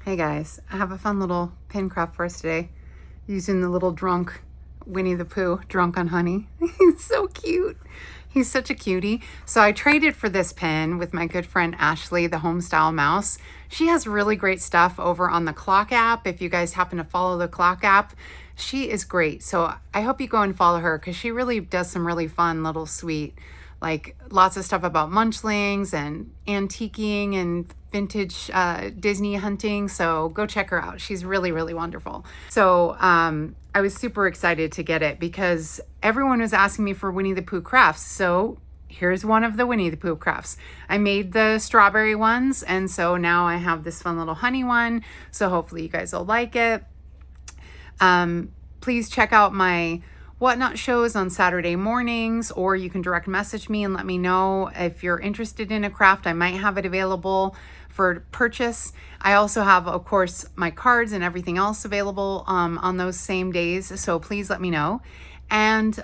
Hey guys, I have a fun little pin craft for us today using the little drunk Winnie the Pooh, drunk on honey. He's so cute. He's such a cutie. So I traded for this pin with my good friend Ashley, the Homestyle Mouse. She has really great stuff over on the Clock app. If you guys happen to follow the Clock app, she is great. So I hope you go and follow her because she really does some really fun little sweet, like lots of stuff about munchlings and antiquing and vintage Disney hunting. So go check her out. She's really, really wonderful. So I was super excited to get it because everyone was asking me for Winnie the Pooh crafts. So here's one of the Winnie the Pooh crafts. I made the strawberry ones, and so now I have this fun little honey one. So hopefully you guys will like it. Please check out my Whatnot shows on Saturday mornings, or you can direct message me and let me know if you're interested in a craft. I might have it available for purchase. I also have, of course, my cards and everything else available on those same days. So please let me know. And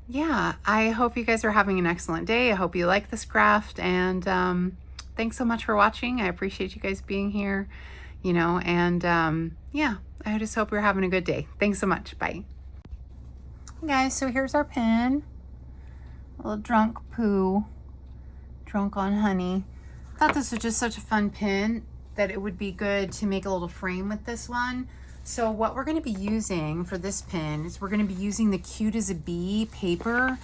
yeah, I hope you guys are having an excellent day. I hope you like this craft. And thanks so much for watching. I appreciate you guys being here, and yeah, I just hope you're having a good day. Thanks so much. Bye. Hey guys, so here's our pin. A little drunk Pooh, drunk on honey. Thought this was just such a fun pin that it would be good to make a little frame with this one. So what we're going to be using for this pin is we're going to be using the Cute as a Bee paper.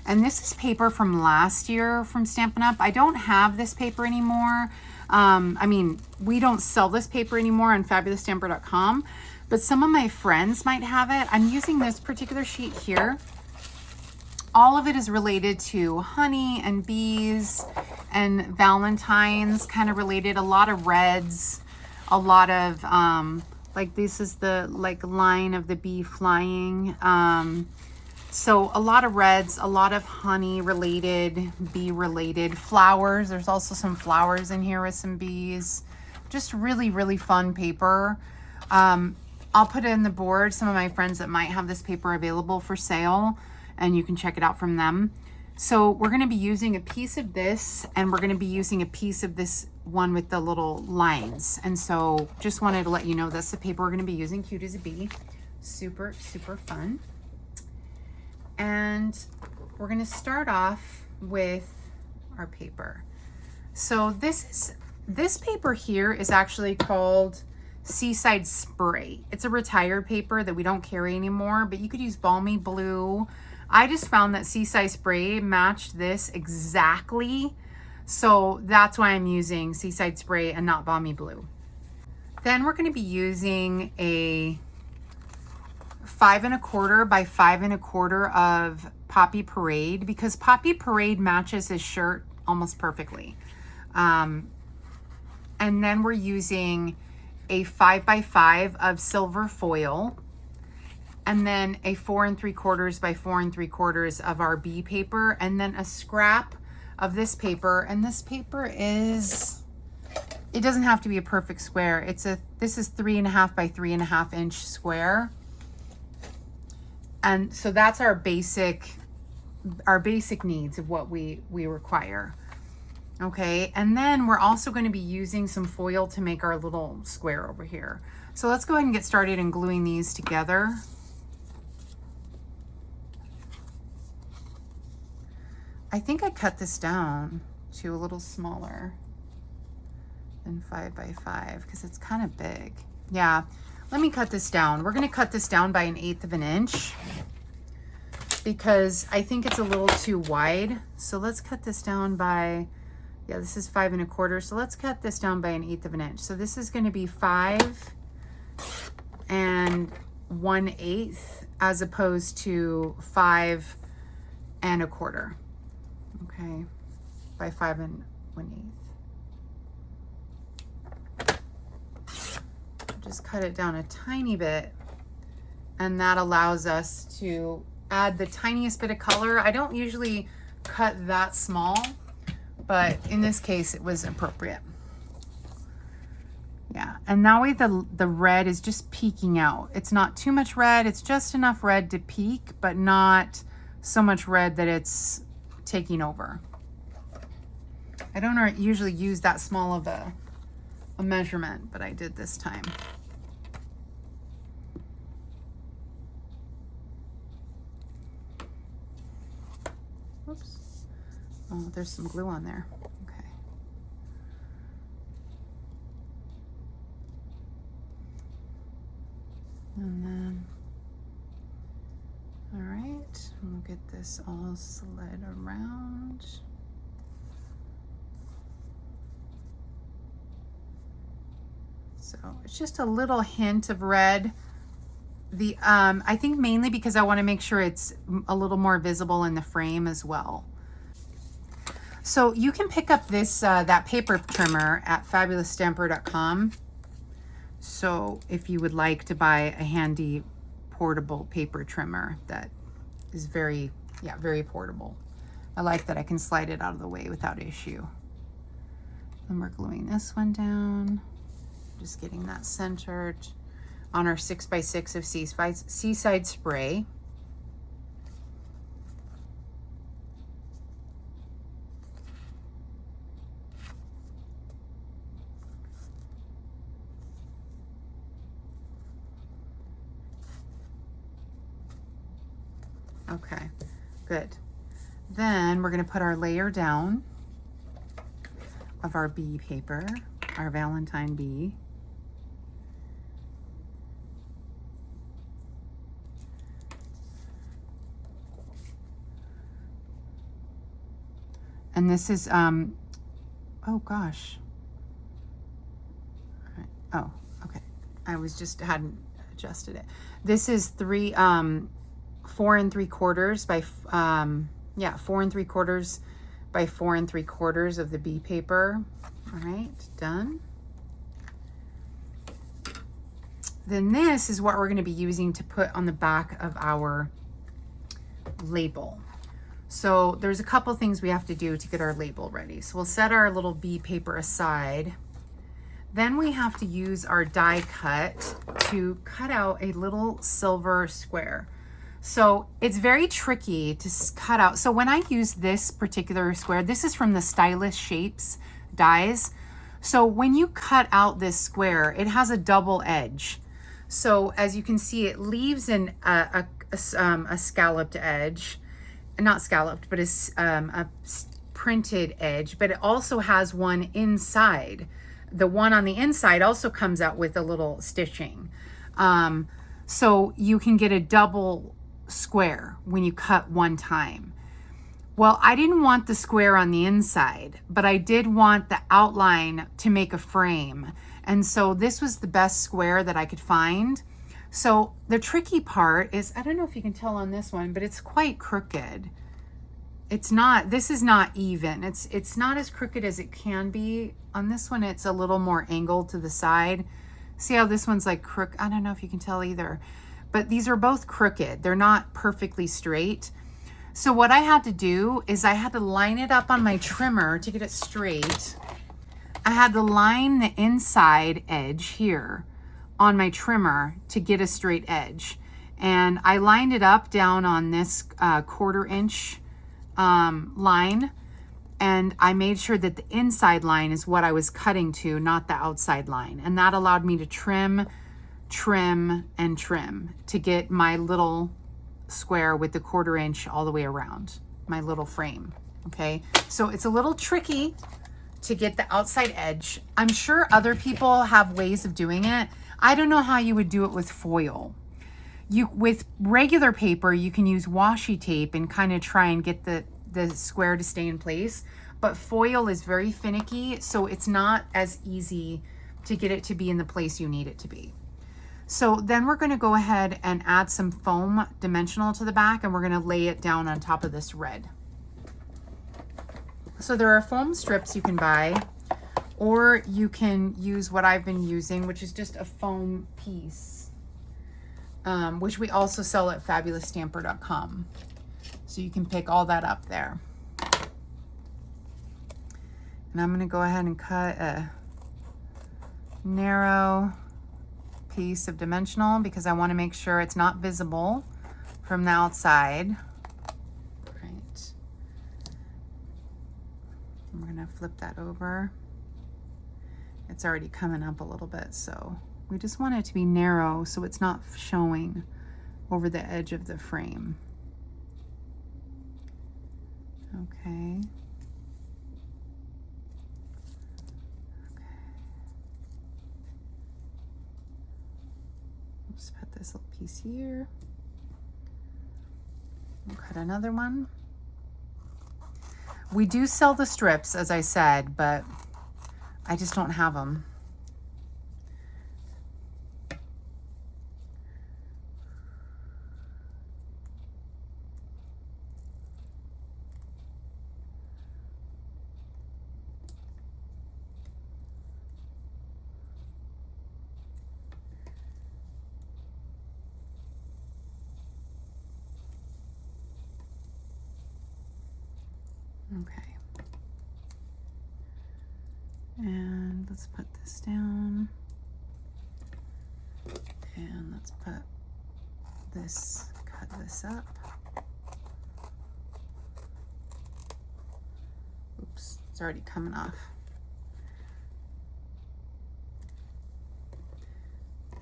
And this is paper from last year from Stampin' Up. I don't have this paper anymore. I mean, we don't sell this paper anymore on FabulousStamper.com, but some of my friends might have it. I'm using this particular sheet here. All of it is related to honey and bees and Valentine's, kind of related. A lot of reds, a lot of, like this is the line of the bee flying. So a lot of reds, a lot of honey related, bee related, flowers. There's also some flowers in here with some bees. Just really, really fun paper. I'll put it in the board. Some of my friends that might have this paper available for sale, and you can check it out from them. So we're going to be using a piece of this, and we're going to be using a piece of this one with the little lines. And so just wanted to let you know that's the paper we're going to be using, Cute as a Bee. Super, super fun. And we're going to start off with our paper. So this paper here is actually called Seaside Spray. It's a retired paper that we don't carry anymore, but you could use Balmy Blue. I just found that Seaside Spray matched this exactly, so that's why I'm using Seaside Spray and not Balmy Blue. Then we're going to be using a 5 1/4 by 5 1/4 of Poppy Parade, because Poppy Parade matches his shirt almost perfectly. And then we're using a 5 by 5 of silver foil, and then a 4 3/4 by 4 3/4 of our bee paper, and then a scrap of this paper. And this paper is, it doesn't have to be a perfect square. This is 3.5 by 3.5 inch square. And so that's our basic needs of what we require. Okay, and then we're also going to be using some foil to make our little square over here. So let's go ahead and get started in gluing these together. I think I cut this down to a little smaller than 5 by 5 because it's kind of big. Yeah, let me cut this down. We're going to cut this down by 1/8 of an inch because I think it's a little too wide. So let's cut this down by, yeah, this is 5 1/4. So let's cut this down by 1/8 of an inch. So this is going to be 5 1/8 as opposed to 5 1/4. Okay, by 5 1/8. Just cut it down a tiny bit, and that allows us to add the tiniest bit of color. I don't usually cut that small, but in this case it was appropriate. Yeah, and that way the red is just peeking out. It's not too much red, it's just enough red to peek, but not so much red that it's taking over. I don't usually use that small of a measurement, but I did this time. Oops. Oh, there's some glue on there. Okay. And then, all right, we'll get this all slid around. So it's just a little hint of red. I think mainly because I want to make sure it's a little more visible in the frame as well. So you can pick up this that paper trimmer at fabulousstamper.com. So if you would like to buy a handy portable paper trimmer that is very portable. I like that I can slide it out of the way without issue. And we're gluing this one down. Just getting that centered on our 6x6 of Seaside Spray. Okay, good. Then we're going to put our layer down of our bee paper, our Valentine bee. And this is, oh gosh. All right. Oh, okay. I hadn't adjusted it. This is 4 3/4 by, 4 3/4 by 4 3/4 of the bee paper. All right, done. Then this is what we're going to be using to put on the back of our label. So there's a couple things we have to do to get our label ready. So we'll set our little bee paper aside. Then we have to use our die cut to cut out a little silver square. So it's very tricky to cut out. So when I use this particular square, this is from the Stylish Shapes dies. So when you cut out this square, it has a double edge. So as you can see, it leaves a scalloped edge. Not scalloped, but a printed edge, but it also has one inside. The one on the inside also comes out with a little stitching. So you can get a double square when you cut one time. Well, I didn't want the square on the inside, but I did want the outline to make a frame. And so this was the best square that I could find. So the tricky part is, I don't know if you can tell on this one, but it's quite crooked. This is not even. It's not as crooked as it can be. On this one, it's a little more angled to the side. See how this one's like crook? I don't know if you can tell either, but these are both crooked. They're not perfectly straight. So what I had to do is I had to line it up on my trimmer to get it straight. I had to line the inside edge here on my trimmer to get a straight edge. And I lined it up down on this 1/4 inch line. And I made sure that the inside line is what I was cutting to, not the outside line. And that allowed me to trim, trim, and trim to get my little square with the 1/4 inch all the way around my little frame. Okay, so it's a little tricky to get the outside edge. I'm sure other people have ways of doing it. I don't know how you would do it with foil. With regular paper, you can use washi tape and kind of try and get the square to stay in place. But foil is very finicky, so it's not as easy to get it to be in the place you need it to be. So then we're going to go ahead and add some foam dimensional to the back, and we're going to lay it down on top of this red. So there are foam strips you can buy, or you can use what I've been using, which is just a foam piece, which we also sell at fabulousstamper.com. So you can pick all that up there. And I'm going to go ahead and cut a narrow piece of dimensional because I want to make sure it's not visible from the outside. Right. I'm going to flip that over. it's already coming up a little bit, so we just want it to be narrow so it's not showing over the edge of the frame. Okay. Just put this little piece here. We'll cut another one. We do sell the strips, as I said, but I just don't have them. Okay. And let's put this down. And let's put this, cut this up. Oops, it's already coming off.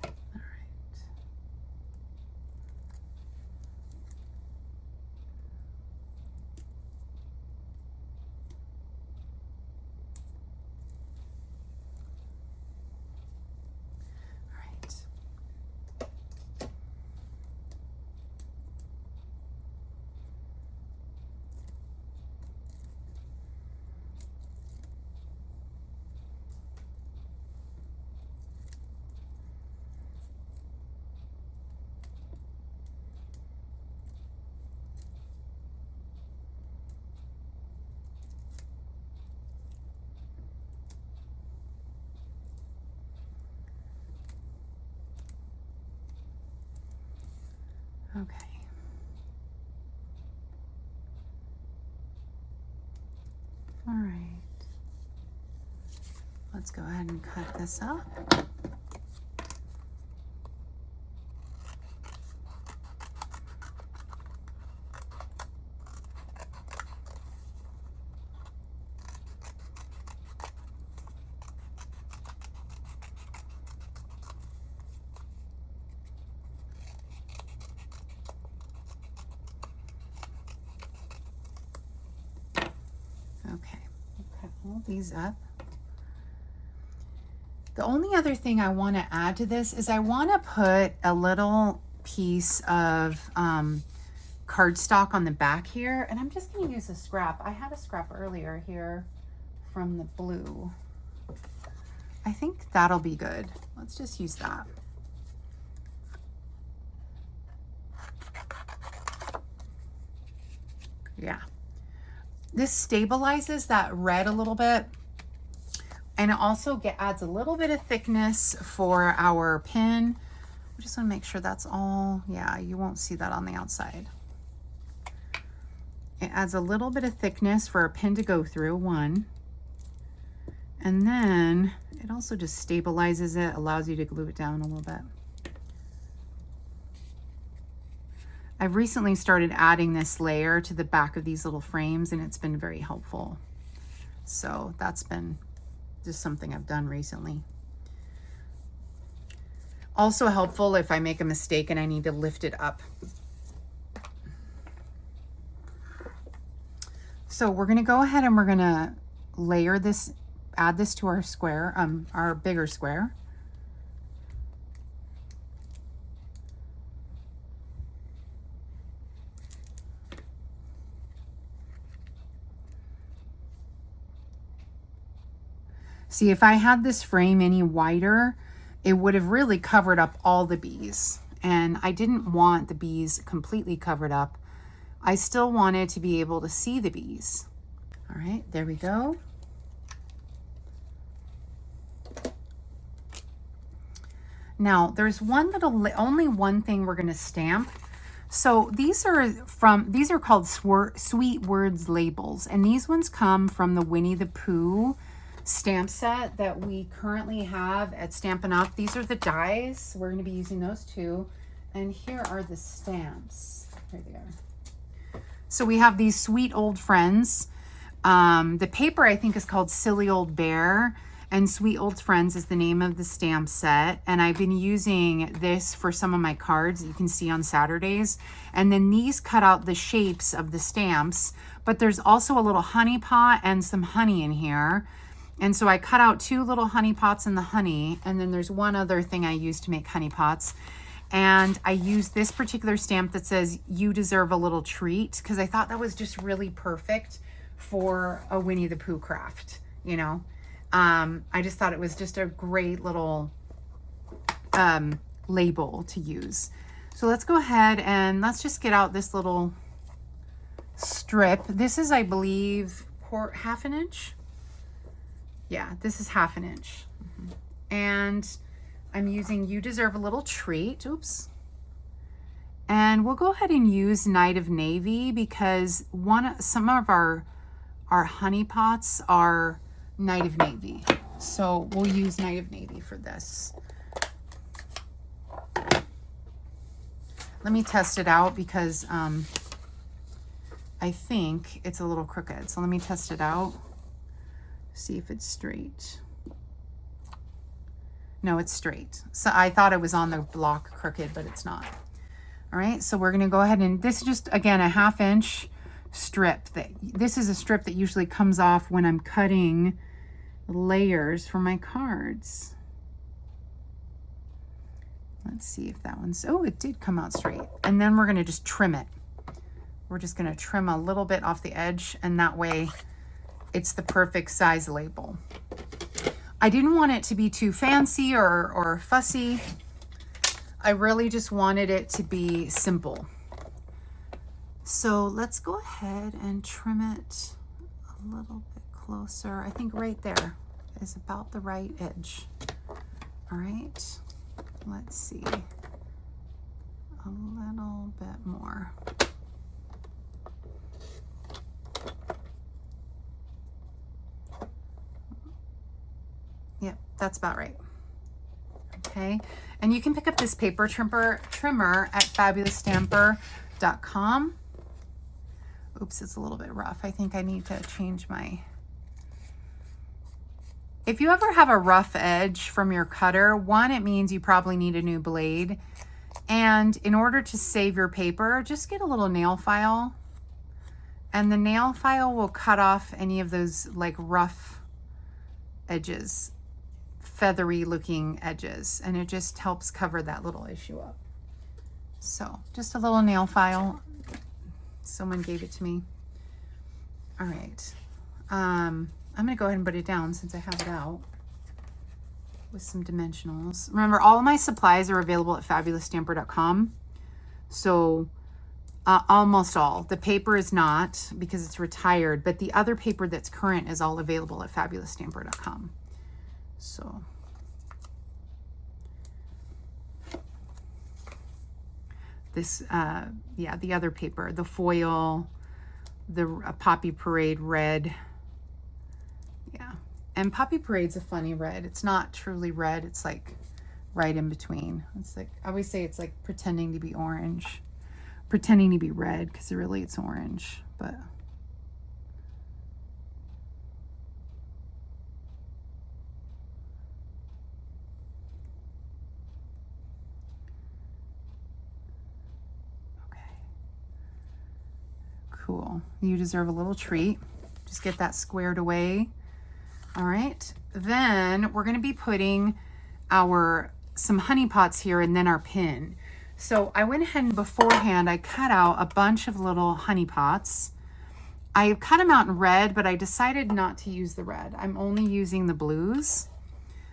All right. Okay. All right. Let's go ahead and cut this up. Okay, we'll cut all these up. The only other thing I want to add to this is I want to put a little piece of cardstock on the back here, and I'm just going to use a scrap. I had a scrap earlier here from the blue. I think that'll be good. Let's just use that. Yeah. This stabilizes that red a little bit, and it also adds a little bit of thickness for our pin. I just want to make sure that's all. Yeah, you won't see that on the outside. It adds a little bit of thickness for our pin to go through, one. And then it also just stabilizes it, allows you to glue it down a little bit. I've recently started adding this layer to the back of these little frames, and it's been very helpful. So that's been just something I've done recently. Also helpful if I make a mistake and I need to lift it up. So we're gonna go ahead and we're gonna layer this, add this to our square, our bigger square. See, if I had this frame any wider, it would have really covered up all the bees. And I didn't want the bees completely covered up. I still wanted to be able to see the bees. All right, there we go. Now, there's only one thing we're gonna stamp. So these are called Sweet Words labels. And these ones come from the Winnie the Pooh stamp set that we currently have at Stampin' Up. These are the dies. We're going to be using those too. And here are the stamps. Here they are. So we have these sweet old friends. The paper I think is called Silly Old Bear. And Sweet Old Friends is the name of the stamp set. And I've been using this for some of my cards that you can see on Saturdays. And then these cut out the shapes of the stamps, but there's also a little honey pot and some honey in here. And so I cut out 2 little honey pots in the honey. And then there's one other thing I use to make honey pots. And I used this particular stamp that says, "You deserve a little treat," because I thought that was just really perfect for a Winnie the Pooh craft, you know. I just thought it was just a great little label to use. So let's go ahead and let's just get out this little strip. This is, I believe, half an inch. Yeah, this is half an inch. And I'm using "You Deserve a Little Treat." Oops. And we'll go ahead and use Night of Navy because some of our honey pots are Night of Navy. So we'll use Night of Navy for this. Let me test it out because I think it's a little crooked. So let me test it out. See if it's straight. No, it's straight. So I thought it was on the block crooked, but it's not. All right, so we're gonna go ahead and this is just, again, a ½ inch strip. This is a strip that usually comes off when I'm cutting layers for my cards. Let's see if that one's, oh, it did come out straight. And then we're gonna just trim it. We're just gonna trim a little bit off the edge, and that way it's the perfect size label. I didn't want it to be too fancy or fussy. I really just wanted it to be simple. So let's go ahead and trim it a little bit closer. I think right there is about the right edge. All right, let's see, a little bit more. Yep, that's about right. Okay, and you can pick up this paper trimmer at FabulousStamper.com. Oops, it's a little bit rough. I think I need to change my... If you ever have a rough edge from your cutter, one, it means you probably need a new blade. And in order to save your paper, just get a little nail file. And the nail file will cut off any of those like rough edges, feathery looking edges, and it just helps cover that little issue up. So just a little nail file. Someone gave it to me. All right. I'm gonna go ahead and put it down since I have it out with some dimensionals. Remember, all of my supplies are available at FabulousStamper.com. So almost all. The paper is not because it's retired, but the other paper that's current is all available at FabulousStamper.com. So this, yeah, the other paper, the foil, the Poppy Parade red. Yeah, and Poppy Parade's a funny red. It's not truly red. It's like right in between. It's like, I always say it's like pretending to be orange, pretending to be red, because really it's orange, but. Cool. You deserve a little treat. Just get that squared away. All right. Then we're going to be putting some honey pots here and then our pin. So I went ahead and beforehand, I cut out a bunch of little honey pots. I cut them out in red, but I decided not to use the red. I'm only using the blues.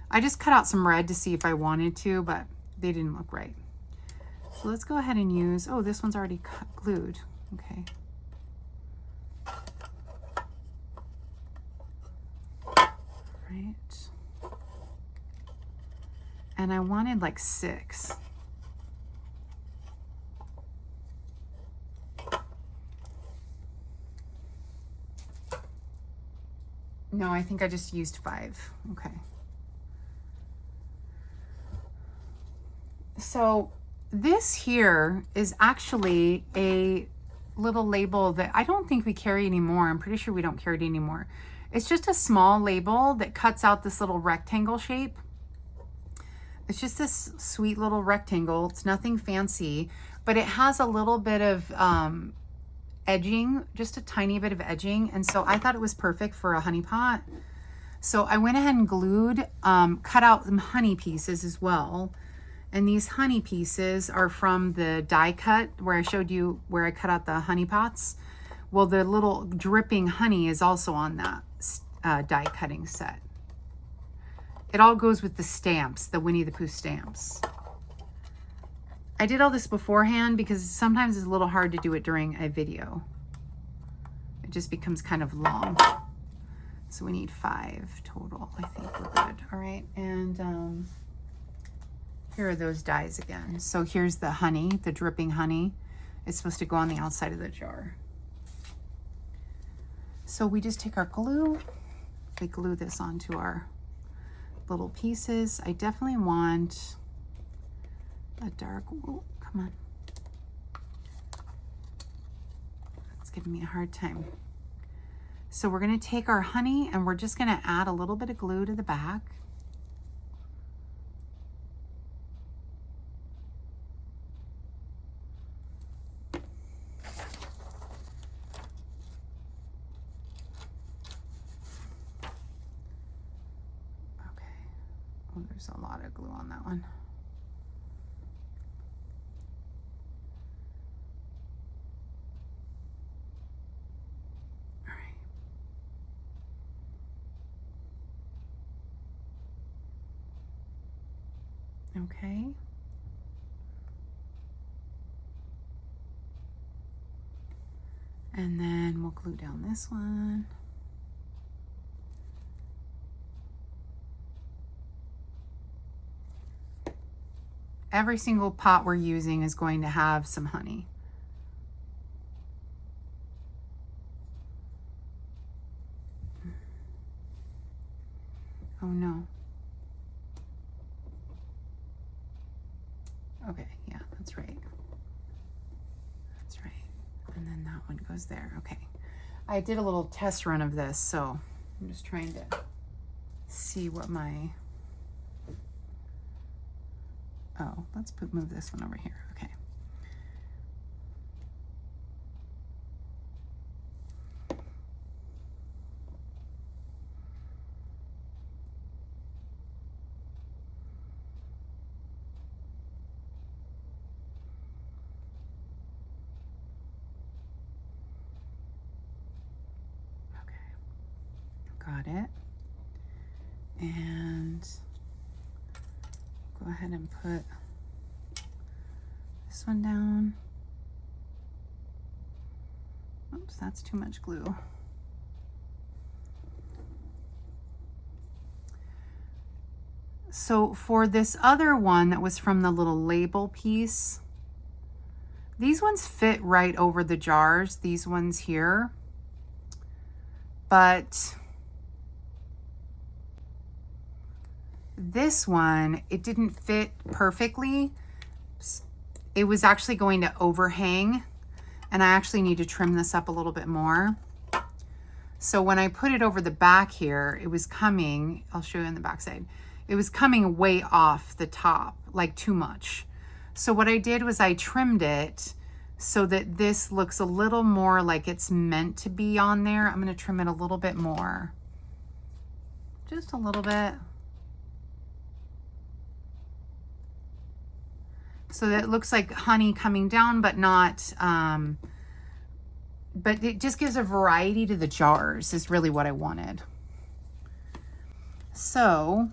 I just cut out some red to see if I wanted to, but they didn't look right. So let's go ahead and use, oh, this one's already glued. Okay. Right. And I wanted like 6. No, I think I just used 5. Okay. So this here is actually a little label that I don't think we carry anymore. I'm pretty sure we don't carry it anymore. It's just a small label that cuts out this little rectangle shape. It's just this sweet little rectangle. It's nothing fancy, but it has a little bit of edging, just a tiny bit of edging. And so I thought it was perfect for a honey pot. So I went ahead and glued, cut out some honey pieces as well. And these honey pieces are from the die cut where I showed you where I cut out the honey pots. Well, the little dripping honey is also on that die cutting set. It all goes with the stamps, the Winnie the Pooh stamps. I did all this beforehand because sometimes it's a little hard to do it during a video. It just becomes kind of long. So we need 5 total. I think we're good. All right, and here are those dies again. So here's the honey, the dripping honey. It's supposed to go on the outside of the jar. So we just take our glue, we glue this onto our little pieces. I definitely want a dark, oh, come on. It's giving me a hard time. So we're gonna take our honey and we're just gonna add a little bit of glue to the back. Oh, there's a lot of glue on that one. All right. Okay. And then we'll glue down this one. Every single pot we're using is going to have some honey. Oh no. Okay, yeah, that's right. That's right. And then that one goes there. Okay. I did a little test run of this, so I'm just trying to see what my... Oh, let's move this one over here. Okay. Got it. And go ahead and put this one down. Oops, that's too much glue. So for this other one that was from the little label piece, these ones fit right over the jars, these ones here, but this one, it didn't fit perfectly. It was actually going to overhang, and I actually need to trim this up a little bit more. So when I put it over the back here, it was coming, I'll show you on the back side, it was coming way off the top, like too much. So what I did was I trimmed it so that this looks a little more like it's meant to be on there. I'm gonna trim it a little bit more. Just a little bit. So that it looks like honey coming down, but not, but it just gives a variety to the jars is really what I wanted. So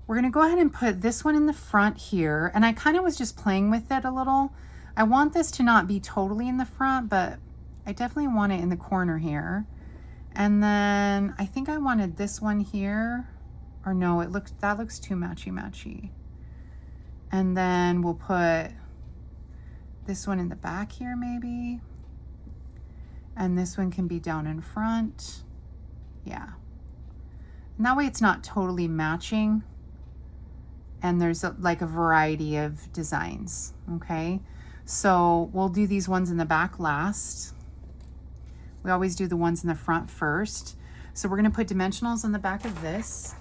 we're gonna go ahead and put this one in the front here. And I kind of was just playing with it a little. I want this to not be totally in the front, but I definitely want it in the corner here. And then I think I wanted this one here, or no, that looks too matchy-matchy. And then we'll put this one in the back here maybe. And this one can be down in front. Yeah. And that way it's not totally matching. And there's like a variety of designs, okay? So we'll do these ones in the back last. We always do the ones in the front first. So we're going to put dimensionals on the back of this.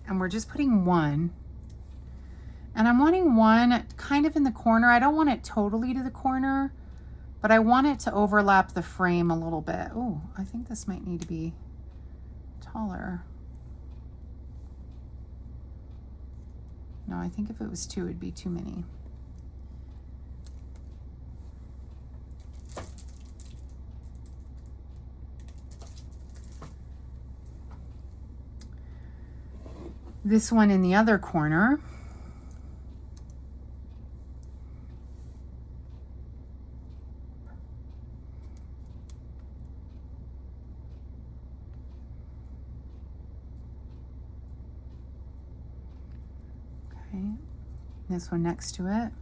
And we're just putting one. And I'm wanting one kind of in the corner. I don't want it totally to the corner, but I want it to overlap the frame a little bit. Oh, I think this might need to be taller. No, I think if it was 2, it'd be too many. This one in the other corner. Okay, this one next to it.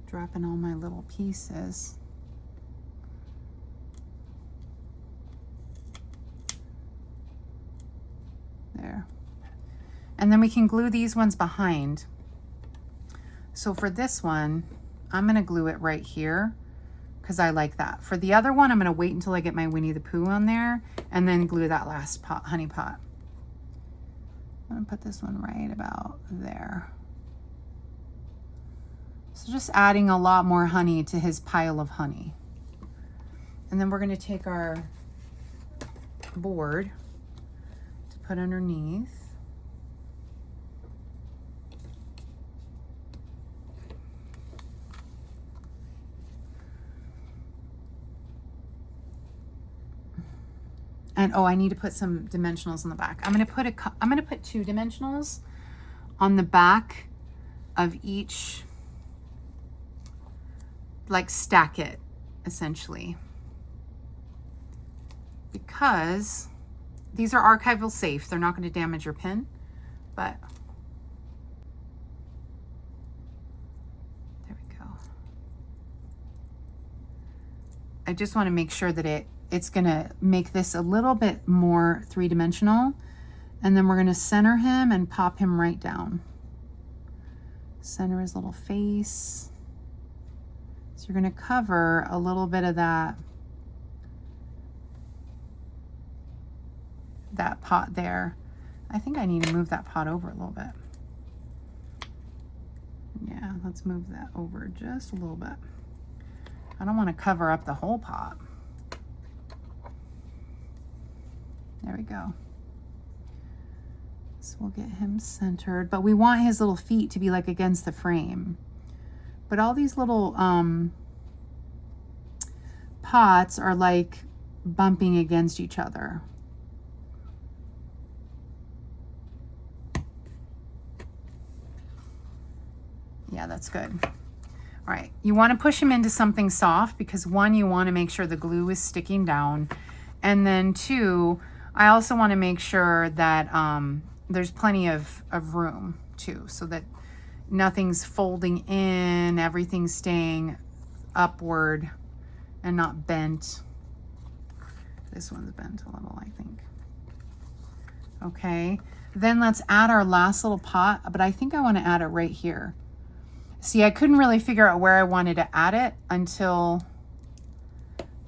Dropping all my little pieces. There. And then we can glue these ones behind. So for this one, I'm gonna glue it right here because I like that. For the other one, I'm gonna wait until I get my Winnie the Pooh on there and then glue that last pot, honey pot. I'm gonna put this one right about there. So just adding a lot more honey to his pile of honey. And then we're gonna take our board to put underneath. And oh, I need to put some dimensionals on the back. I'm gonna put 2 dimensionals on the back of each, like stack it essentially, because these are archival safe. They're not going to damage your pin, but there we go. I just want to make sure that it's going to make this a little bit more 3-dimensional, and then we're going to center him and pop him right down. Center his little face. So you're going to cover a little bit of that pot there. I think I need to move that pot over a little bit. Yeah, let's move that over just a little bit. I don't want to cover up the whole pot. There we go. So we'll get him centered, but we want his little feet to be like against the frame. But all these little pots are like bumping against each other. Yeah, that's good. All right, you want to push him into something soft because 1, you want to make sure the glue is sticking down. And then 2, I also want to make sure that there's plenty of room too, so that nothing's folding in, everything's staying upward and not bent. This one's bent a little, I think. Okay, then let's add our last little pot, but I think I want to add it right here. See, I couldn't really figure out where I wanted to add it until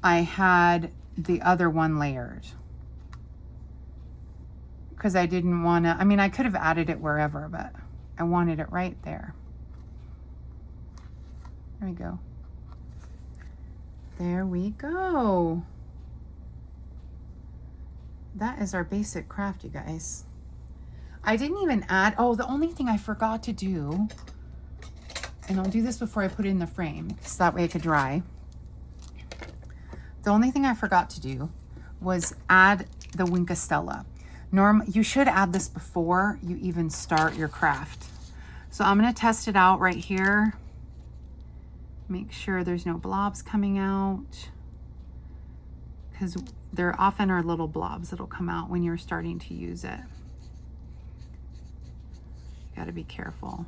I had the other one layered. Because I didn't want to, I mean, I could have added it wherever, but I wanted it right there. There we go. There we go. That is our basic craft, you guys. I didn't even add, oh, the only thing I forgot to do, and I'll do this before I put it in the frame, so that way it could dry. The only thing I forgot to do was add the Winkastella. You should add this before you even start your craft. So I'm gonna test it out right here. Make sure there's no blobs coming out, because there often are little blobs that'll come out when you're starting to use it. You gotta be careful.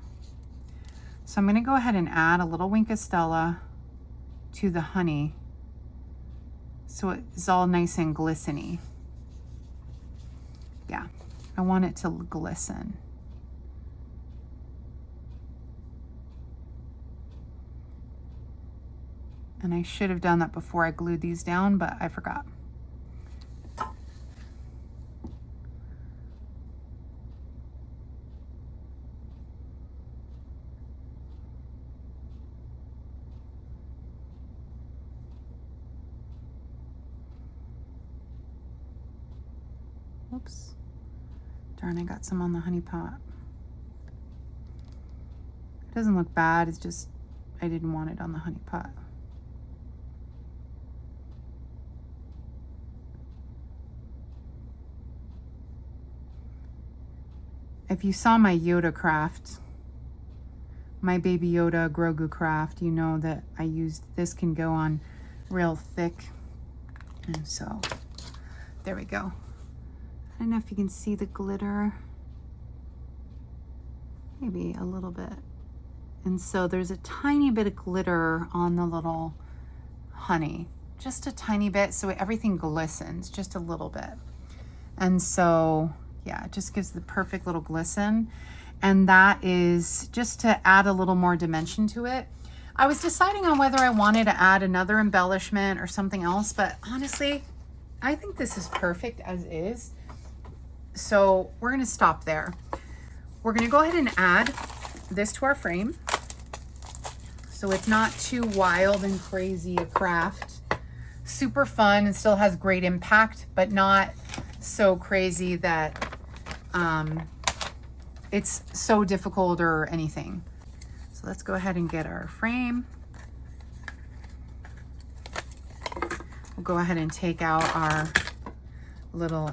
So I'm gonna go ahead and add a little Wink of Stella to the honey so it's all nice and glistening. Yeah, I want it to glisten. And I should have done that before I glued these down, but I forgot. Oops. Darn, I got some on the honey pot. It doesn't look bad, it's just I didn't want it on the honey pot. If you saw my Yoda craft, my Baby Yoda Grogu craft, you know that I used, this can go on real thick. And so, there we go. I don't know if you can see the glitter. Maybe a little bit. And so there's a tiny bit of glitter on the little honey. Just a tiny bit, so everything glistens, just a little bit. And so, yeah, it just gives the perfect little glisten. And that is just to add a little more dimension to it. I was deciding on whether I wanted to add another embellishment or something else, but honestly, I think this is perfect as is. So we're gonna stop there. We're gonna go ahead and add this to our frame, so it's not too wild and crazy a craft. Super fun and still has great impact, but not so crazy that it's so difficult or anything. So let's go ahead and get our frame. We'll go ahead and take out our little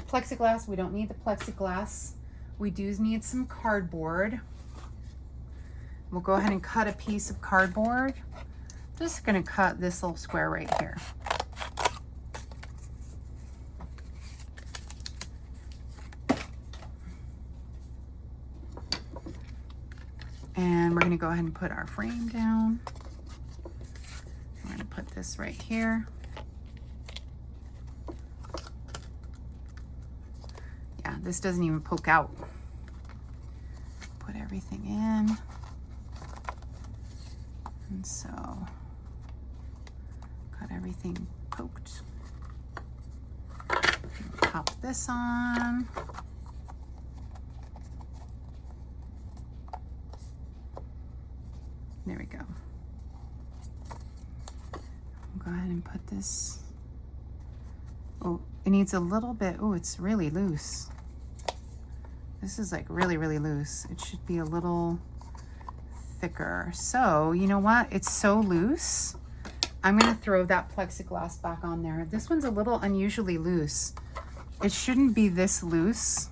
plexiglass. We don't need the plexiglass. We do need some cardboard. We'll go ahead and cut a piece of cardboard. Just gonna cut this little square right here. And we're gonna go ahead and put our frame down. We're gonna put this right here. Yeah, this doesn't even poke out. Put everything in. And so, got everything poked. Pop this on. There we go. Go ahead and put this. Oh, it needs a little bit. Oh, it's really loose. This is like really, really loose. It should be a little thicker. So, you know what? It's so loose. I'm gonna throw that plexiglass back on there. This one's a little unusually loose. It shouldn't be this loose.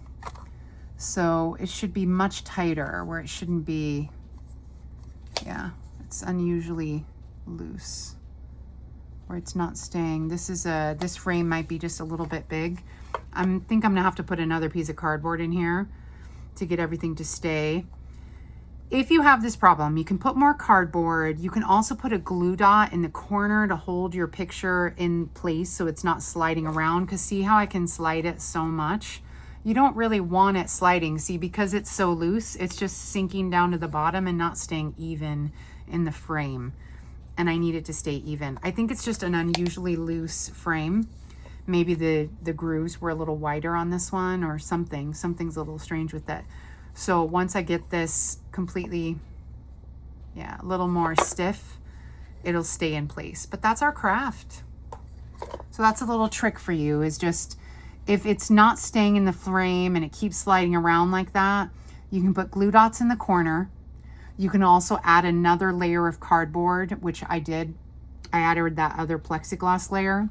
So it should be much tighter where it shouldn't be. Yeah, it's unusually loose where it's not staying. This frame might be just a little bit big. I think I'm gonna have to put another piece of cardboard in here to get everything to stay. If you have this problem, you can put more cardboard. You can also put a glue dot in the corner to hold your picture in place so it's not sliding around, because see how I can slide it so much? You don't really want it sliding. See, because it's so loose, it's just sinking down to the bottom and not staying even in the frame. And I need it to stay even. I think it's just an unusually loose frame. Maybe the grooves were a little wider on this one or something. Something's a little strange with that. So once I get this completely, yeah, a little more stiff, it'll stay in place. But that's our craft. So that's a little trick for you, is just, if it's not staying in the frame and it keeps sliding around like that, you can put glue dots in the corner. You can also add another layer of cardboard, which I did. I added that other plexiglass layer.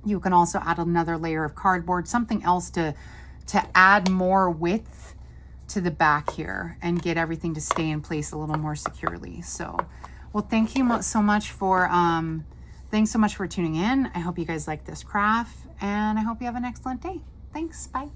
You can also add another layer of cardboard, something else to add more width to the back here and get everything to stay in place a little more securely. So, well, thank you so much for, thanks so much for tuning in. I hope you guys like this craft, and I hope you have an excellent day. Thanks, bye.